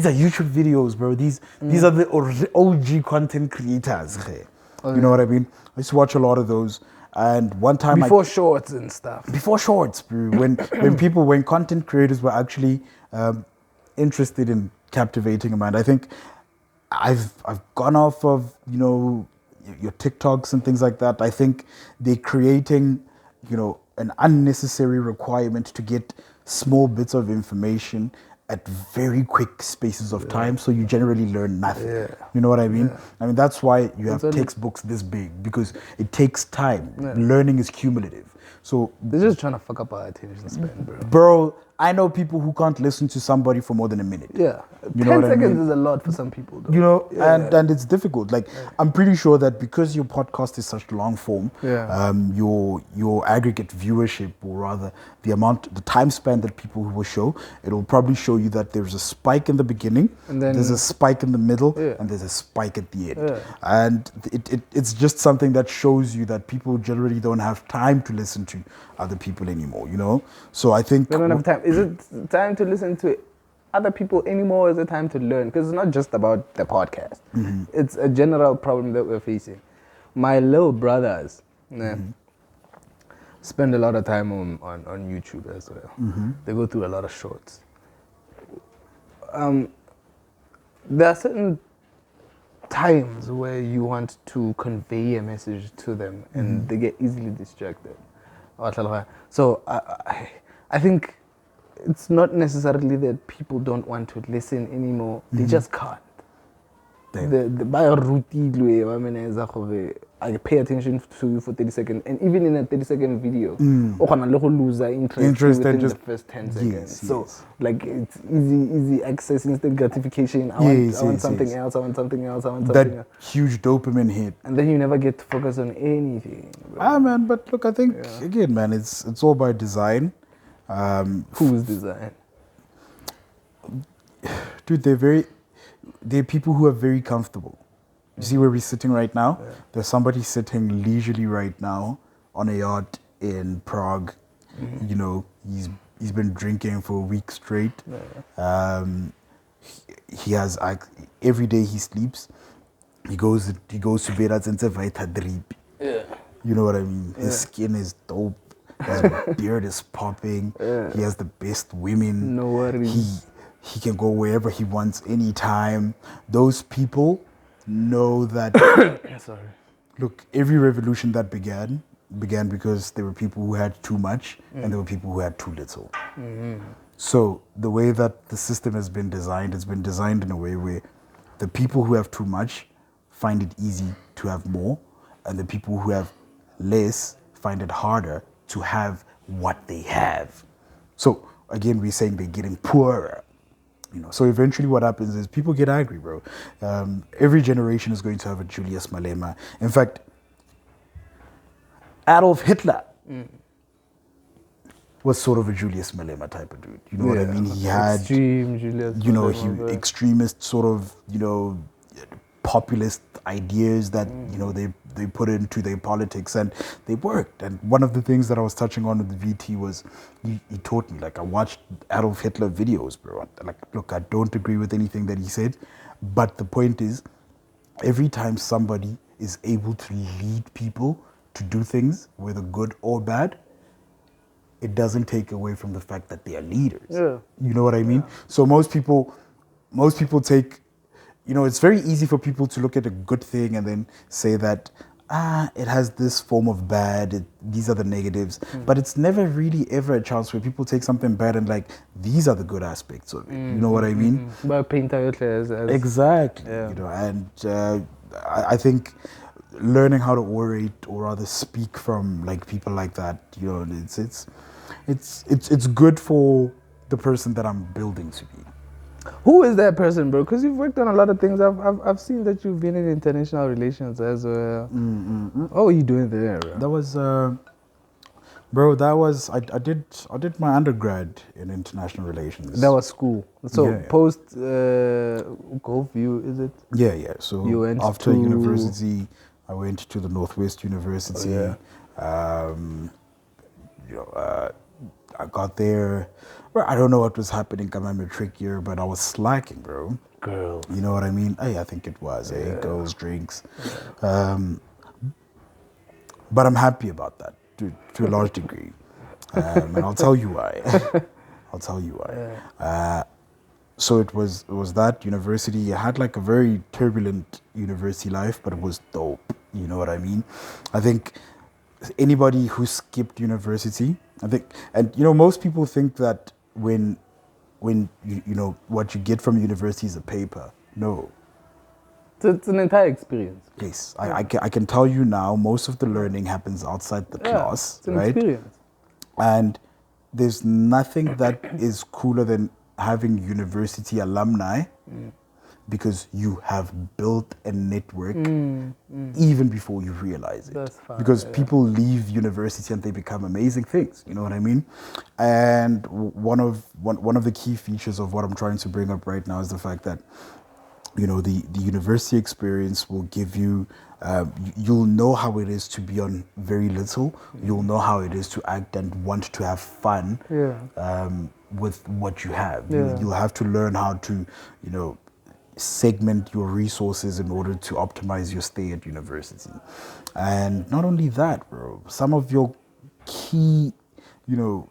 are YouTube videos, bro. These are the OG content creators. You know what I mean? I used to watch a lot of those. And one time before shorts and stuff. Before shorts, bro. When content creators were actually interested in captivating a mind. I think I've gone off of, your TikToks and things like that. I think they're creating, an unnecessary requirement to get small bits of information at very quick spaces of time, so you generally learn nothing. You know what I mean? I mean, that's why you have textbooks this big, because it takes time. Learning is cumulative. So they're just trying to fuck up our attention span, bro. Bro, I know people who can't listen to somebody for more than a minute. Yeah. You 10 seconds is a lot for some people, though. And it's difficult. Like, I'm pretty sure that because your podcast is such long form, your aggregate viewership, or rather the time span that people will show, it'll probably show you that there's a spike in the beginning, and then there's a spike in the middle, and there's a spike at the end. And it's just something that shows you that people generally don't have time to listen to other people anymore, So I think they don't have time. Is it time to listen to other people anymore? Is it time to learn? Because it's not just about the podcast. It's a general problem that we're facing. my little brothers spend a lot of time on YouTube as well. They go through a lot of shorts. There are certain times where you want to convey a message to them and they get easily distracted. So I think it's not necessarily that people don't want to listen anymore. They just can't. I pay attention to you for 30 seconds, and even in a 30-second video, lose interest within the first 10 seconds. Yes, so, yes. like, it's easy access, instant gratification. I want something else, I want something else, I want something else. That huge dopamine hit. And then you never get to focus on anything. Bro. Man, but look, I think, again, man, it's all by design. Whose design? Dude, they're people who are very comfortable. You see where we're sitting right now? Yeah. There's somebody sitting leisurely right now on a yacht in Prague. You know, he's been drinking for a week straight. He has every day he sleeps. He goes to bed at Vita drip. Yeah. You know what I mean? His skin is dope. His beard is popping. He has the best women. No worries. He can go wherever he wants anytime. Those people know that. Sorry. Look, every revolution that began because there were people who had too much and there were people who had too little. So the way that the system has been designed, it's been designed in a way where the people who have too much find it easy to have more, and the people who have less find it harder to have what they have. So again, we're saying they're getting poorer. You know, so eventually what happens is people get angry, bro. Every generation is going to have a Julius Malema. In fact, Adolf Hitler was sort of a Julius Malema type of dude. You know what I mean? He had, extreme Julius Malema, extremist sort of, populist ideas that, they put into their politics, and they worked. And one of the things that I was touching on with the VT was he taught me, I watched Adolf Hitler videos, bro. Look, I don't agree with anything that he said, but the point is, every time somebody is able to lead people to do things, whether good or bad, it doesn't take away from the fact that they are leaders. Yeah. You know what I mean? So most people take, it's very easy for people to look at a good thing and then say that, it has this form of bad, these are the negatives. But it's never really ever a chance where people take something bad and these are the good aspects of it. You know what I mean? But paint out as exactly. Yeah. And I think learning how to orate, or rather speak from people like that, it's good for the person that I'm building to be. Who is that person, bro? Because you've worked on a lot of things. I've seen that you've been in international relations as well. What were you doing there, bro? That was, I did my undergrad in international relations. That was school. So Yeah. post Gulfview, is it? Yeah. So You went after to- university, I went to the Northwest University. I got there. Well, I don't know what was happening in my matric year, but I was slacking, bro. Girls. You know what I mean? Hey, I think it was. Girls, drinks. But I'm happy about that to a large degree. And I'll tell you why. So it was that university. I had a very turbulent university life, but it was dope. You know what I mean? I think anybody who skipped university, most people think that when what you get from university is a paper. No. So it's an entire experience. Yes, I can tell you now, most of the learning happens outside the class, it's an right? experience. And there's nothing that is cooler than having university alumni, because you have built a network even before you realize it. That's fine, because people leave university and they become amazing things. You know what I mean? And one of the key features of what I'm trying to bring up right now is the fact that the university experience will give you, you'll know how it is to be on very little. You'll know how it is to act and want to have fun with what you have. Yeah. You'll have to learn how to, segment your resources in order to optimize your stay at university. And not only that, bro, some of your key, you know,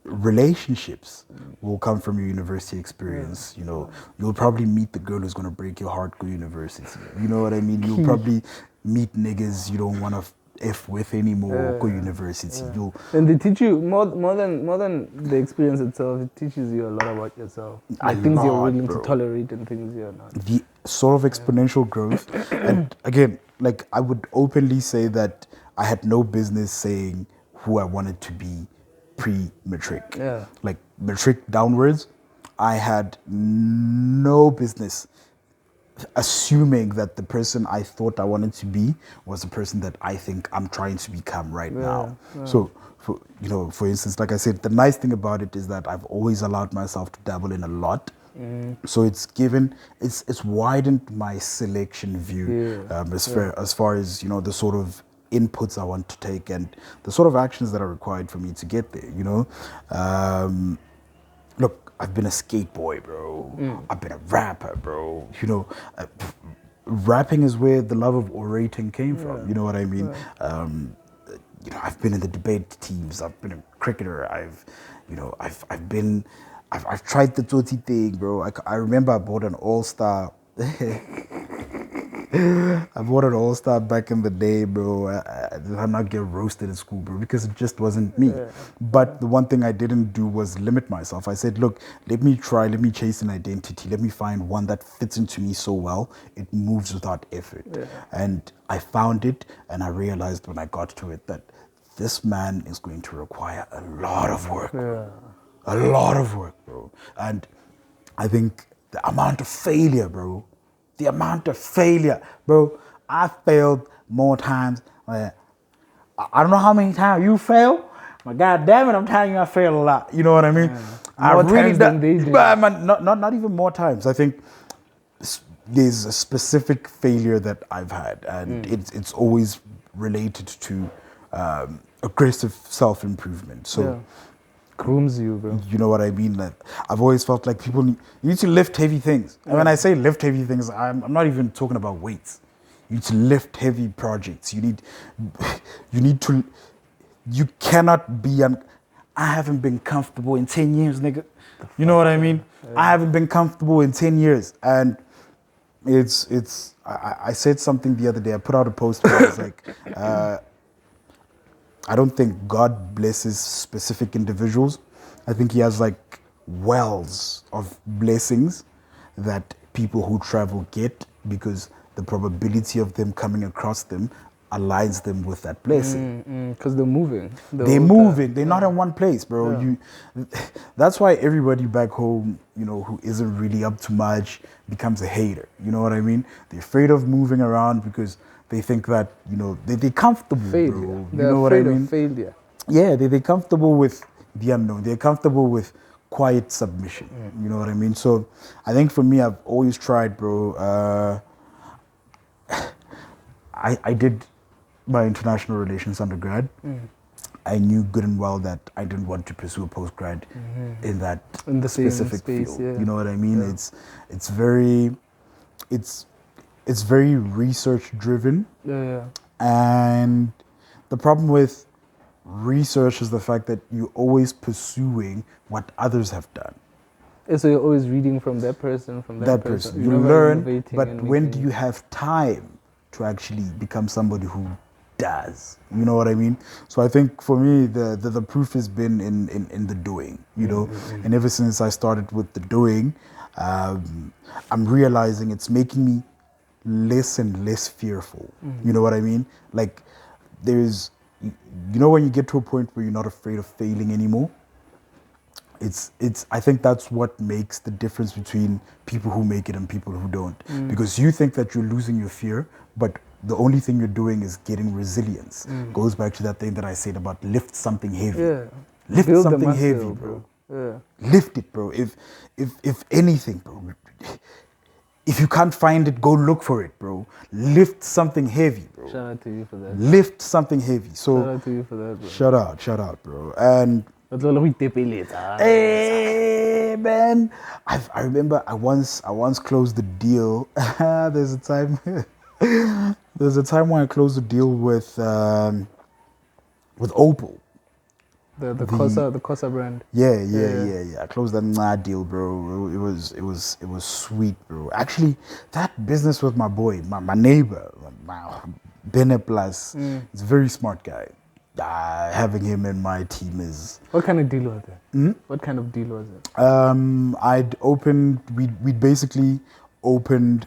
relationships will come from your university experience. You know, you'll probably meet the girl who's gonna break your heart go university. You know what I mean? You'll probably meet niggas you don't wanna F with anymore go university. You'll And they teach you more than the experience itself. It teaches you a lot about yourself, like things you're willing bro. to tolerate and things you're not. the sort of exponential growth. And again, like I would openly say that I had no business saying who I wanted to be pre-matric. Yeah. Like matric downwards, I had no business assuming that the person I thought I wanted to be was the person that I think I'm trying to become right now. So, for instance, like I said, the nice thing about it is that I've always allowed myself to dabble in a lot. So it's widened my selection view as far as the sort of inputs I want to take and the sort of actions that are required for me to get there. Look, I've been a skate boy, bro. I've been a rapper, bro. Rapping is where the love of orating came from. You know what I mean? I've been in the debate teams. I've been a cricketer. I've tried the Toti thing, bro. I remember I bought an all-star. I bought an all-star back in the day, bro. I did not get roasted at school, bro, because it just wasn't me. But the one thing I didn't do was limit myself. I said, look, let me chase an identity. Let me find one that fits into me so well, it moves without effort. And I found it, and I realized when I got to it that this man is going to require a lot of work. A lot of work, bro. And I think the amount of failure, bro, I failed more times. I don't know how many times you failed, but God damn it, I'm telling you I failed a lot. You know what I mean? More times than they did. But not even more times. I think there's a specific failure that I've had, and it's always related to aggressive self-improvement. So. Grooms you, bro. You know what I mean? Like, I've always felt like you need to lift heavy things. And when I say lift heavy things, I'm not even talking about weights. You need to lift heavy projects. You cannot be, I haven't been comfortable in 10 years, nigga. You know what I mean? I haven't been comfortable in 10 years. And I said something the other day. I put out a post where I was like, I don't think God blesses specific individuals. I think he has like wells of blessings that people who travel get because the probability of them coming across them aligns them with that blessing. Because they're moving. They're moving. They're not in one place, bro. That's why everybody back home, who isn't really up to much becomes a hater. You know what I mean? They're afraid of moving around because they think that, they're comfortable, failure. Bro. They're you know what I afraid mean? of failure. Yeah, they're comfortable with the unknown. They're comfortable with quiet submission. You know what I mean? So I think for me, I've always tried, bro. I did my international relations undergrad. I knew good and well that I didn't want to pursue a postgrad in the specific field. You know what I mean? It's very research driven. And the problem with research is the fact that you're always pursuing what others have done. So you're always reading from that person, that person. You learn, but when do you have time to actually become somebody who does? You know what I mean? So I think for me, the proof has been in the doing, and ever since I started with the doing, I'm realizing it's making me less and less fearful. You know what I mean? Like there's, when you get to a point where you're not afraid of failing anymore, I think that's what makes the difference between people who make it and people who don't. Because you think that you're losing your fear, but the only thing you're doing is getting resilience. Goes back to that thing that I said about lift something heavy. Lift Build something muscle, heavy, bro. Lift it, bro. If anything, bro. If you can't find it, go look for it, bro. Lift something heavy, bro. Shout out to you for that. Lift something heavy. So shout out to you for that, bro. Shout out, bro. And Hey man, I remember I once closed the deal. There's a time when I closed a deal with Opal. The Cosa brand. Yeah. I closed that deal, bro. It was sweet, bro. Actually, that business with my boy, my neighbor, Bene Plus, he's a very smart guy. Having him in my team is. What kind of deal was it? What kind of deal was it? We'd basically opened.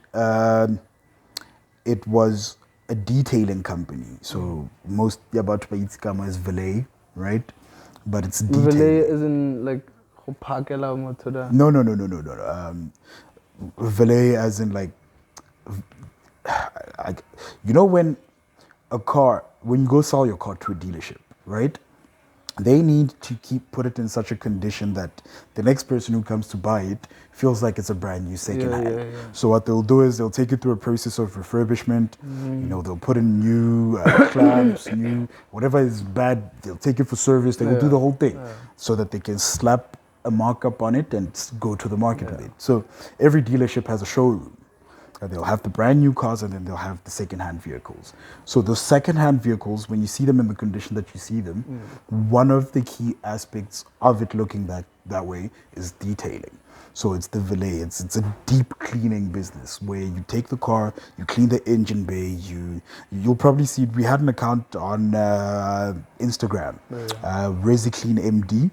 It was a detailing company. So most about Paitskama is valet, right? But it's detailing. Valet isn't like go phakela motho da. No. Valet as in like, you know when you go sell your car to a dealership, right? They need to put it in such a condition that the next person who comes to buy it feels like it's a brand new second hand. Yeah. So what they'll do is they'll take it through a process of refurbishment. You know, they'll put in new clamps, new whatever is bad. They'll take it for service. They will do the whole thing so that they can slap a markup on it and go to the market with it. So every dealership has a showroom. They'll have the brand new cars and then they'll have the second-hand vehicles. So those second-hand vehicles, when you see them in the condition that you see them, one of the key aspects of it looking that way is detailing. So it's the valet. It's a deep cleaning business where you take the car, you clean the engine bay. You'll probably see we had an account on Instagram, ResiClean MD.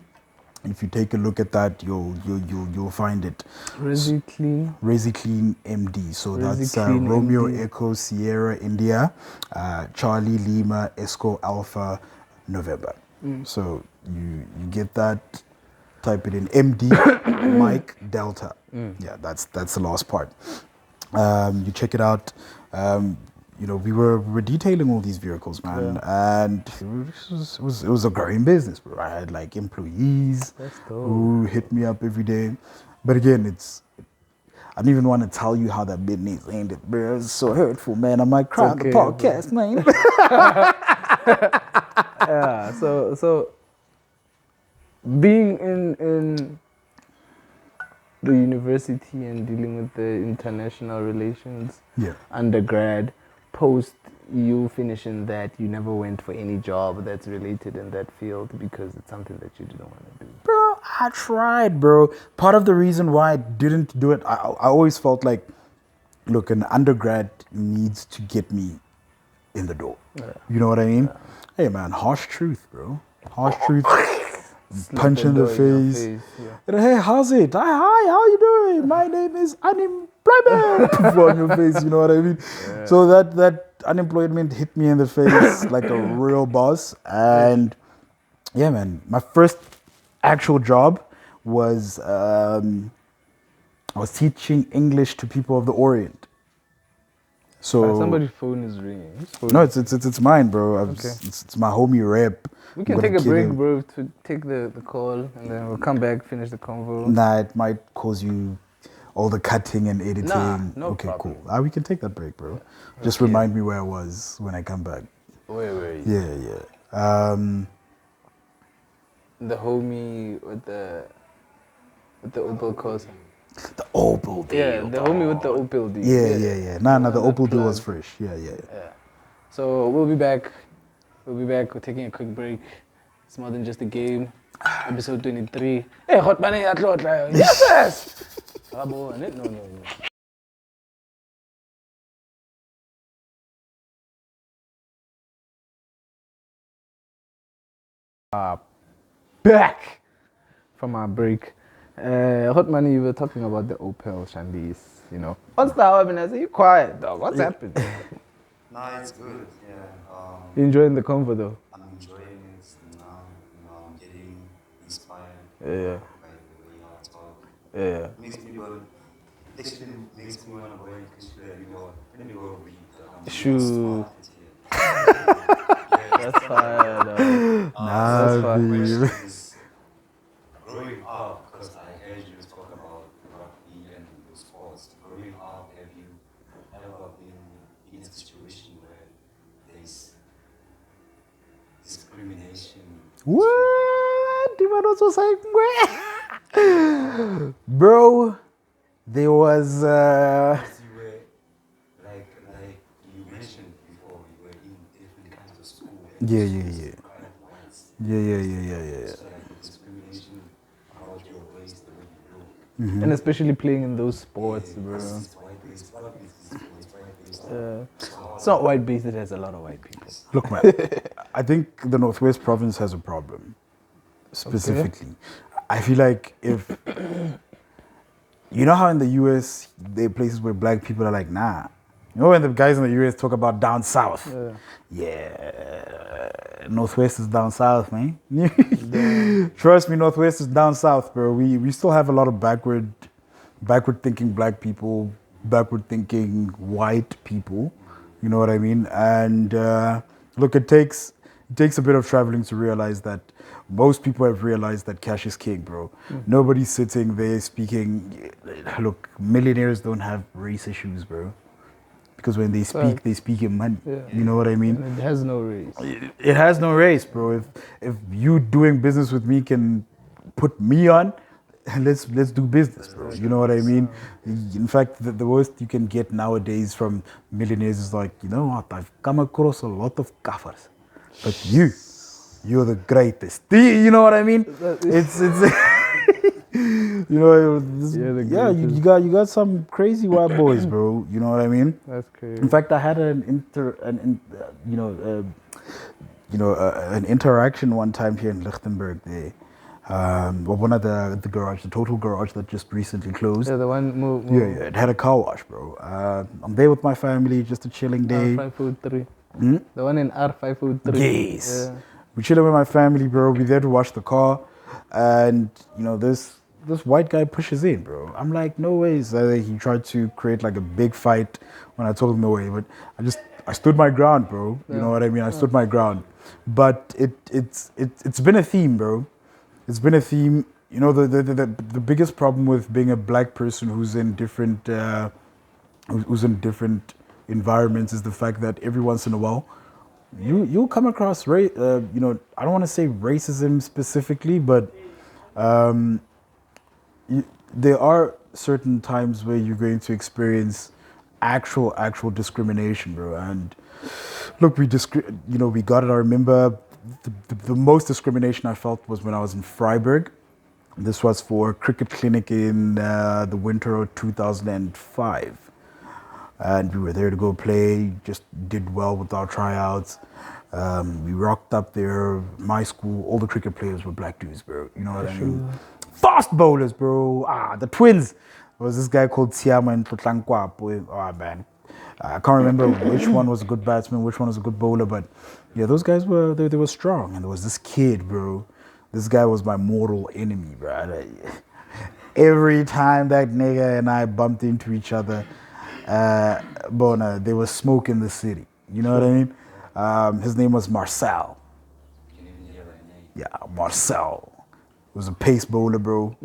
If you take a look at that, you'll find it. ResiClean MD. So that's ResiClean Romeo MD. Echo Sierra India, Charlie Lima Esco Alpha November. So you get that. Type it in MD Mike Delta. Yeah, that's the last part. You check it out. You know, we were detailing all these vehicles, man, and it was a growing business, bro. I had like employees who hit me up every day, but again, I don't even want to tell you how that business ended, bro. It's so hurtful, man. I might cry on the podcast, man. Yeah. So being in the university and dealing with the international relations undergrad, post you finishing that, you never went for any job that's related in that field because it's something that you didn't want to do. Bro, I tried, bro. Part of the reason why I didn't do it, I always felt like, look, an undergrad needs to get me in the door. You know what I mean? Hey, man, harsh truth, bro. Harsh truth. Punch in the face. Hey, how's it? Hi, how you doing? My name is unemployment. On your face, you know what I mean? So that unemployment hit me in the face like a real boss. And yeah, man, my first actual job was I was teaching English to people of the Orient. So somebody's phone is ringing. Whose phone no, is it's mine, bro. It's my homie Rep. We can take a break, bro, to take the call, and then we'll come back, finish the convo. Nah, it might cause you all the cutting and editing. Nah, no okay, problem. cool. We can take that break, bro. Just remind me where I was when I come back. Where were you? Yeah. The homie with the Opel Corsa. The Opel deal. Yeah, the homie with the Opel deal. Yeah. Nah, the Opel deal was fresh. Yeah. So we'll be back. We're taking a quick break. It's more than just a game. Episode 23. Hey, hot money at lot. Yes! No. Back from our break. Hot money, you were talking about the Opel Shandis, you know. What's the happiness? Are you quiet, dog? What's happening? No, it's good. Yeah. You enjoying the convo though? I'm enjoying it now. You know, I'm getting inspired Yeah. by the way you talk. Yeah. Makes me want to go and push the reward. Let me go read. Shoot. Yeah, That's fire, dog. Nah, question is, growing up, because I heard you talk about rugby and sports. Growing up, have you ever been in a situation where there's discrimination? What? man was like, bro, there was Because you were, like you mentioned before, you were in different kinds of school. And Yeah, schools yeah. required whites. Yeah. So like the discrimination about your race, the way you look. And especially playing in those sports, bro. It's white based. What is this school? It's white based. It's not white based, it has a lot of white people. Look, man, I think the Northwest Province has a problem. Specifically, I feel like if you know how in the US there are places where black people are like, nah. You know when the guys in the US talk about down south? Yeah, Northwest is down south, man. Trust me, Northwest is down south, bro. We still have a lot of backward thinking black people, backward thinking white people. You know what I mean? And look, it takes a bit of traveling to realize that most people have realized that cash is king, bro. Nobody's sitting there speaking. Look, millionaires don't have race issues, bro. Because when they speak, they speak in money. You know what I mean? And it has no race. It has no race, bro. If you doing business with me can put me on, let's do business, bro. You know what I mean? In fact, the worst you can get nowadays from millionaires is like, you know what? I've come across a lot of kaffers, but you're the greatest. You know what I mean? It's you know, you got some crazy white boys, bro. You know what I mean? That's crazy. In fact, I had an interaction one time here in Lichtenberg. There, one of the garage, the Total Garage that just recently closed. Yeah, the one move. Yeah, it had a car wash, bro. I'm there with my family, just a chilling day. R503. The one in R503. Yes. Yeah. We're chilling with my family, bro. We're there to wash the car, and you know this white guy pushes in, bro. I'm like, no ways. He tried to create like a big fight when I told him no way, but I stood my ground, bro. You know what I mean? I stood my ground. But it's been a theme, bro. It's been a theme. You know, the biggest problem with being a black person who's in different environments is the fact that every once in a while you'll come across you know, I don't want to say racism specifically, but there are certain times where you're going to experience actual discrimination, bro. And look, we got it. I remember the most discrimination I felt was when I was in Freiburg. This was for a cricket clinic in the winter of 2005. And we were there to go play, just did well with our tryouts. We rocked up there. My school, all the cricket players were black dudes, bro. You know what I mean? Fast bowlers, bro. The twins. There was this guy called Tiama and Totlankwa. Oh, man. I can't remember which one was a good batsman, which one was a good bowler, but yeah, those guys they were strong. And there was this kid, bro. This guy was my mortal enemy, bro. Every time that nigga and I bumped into each other, there was smoke in the city. You know what I mean? His name was Marcel. Yeah, Marcel. Was a pace bowler, bro.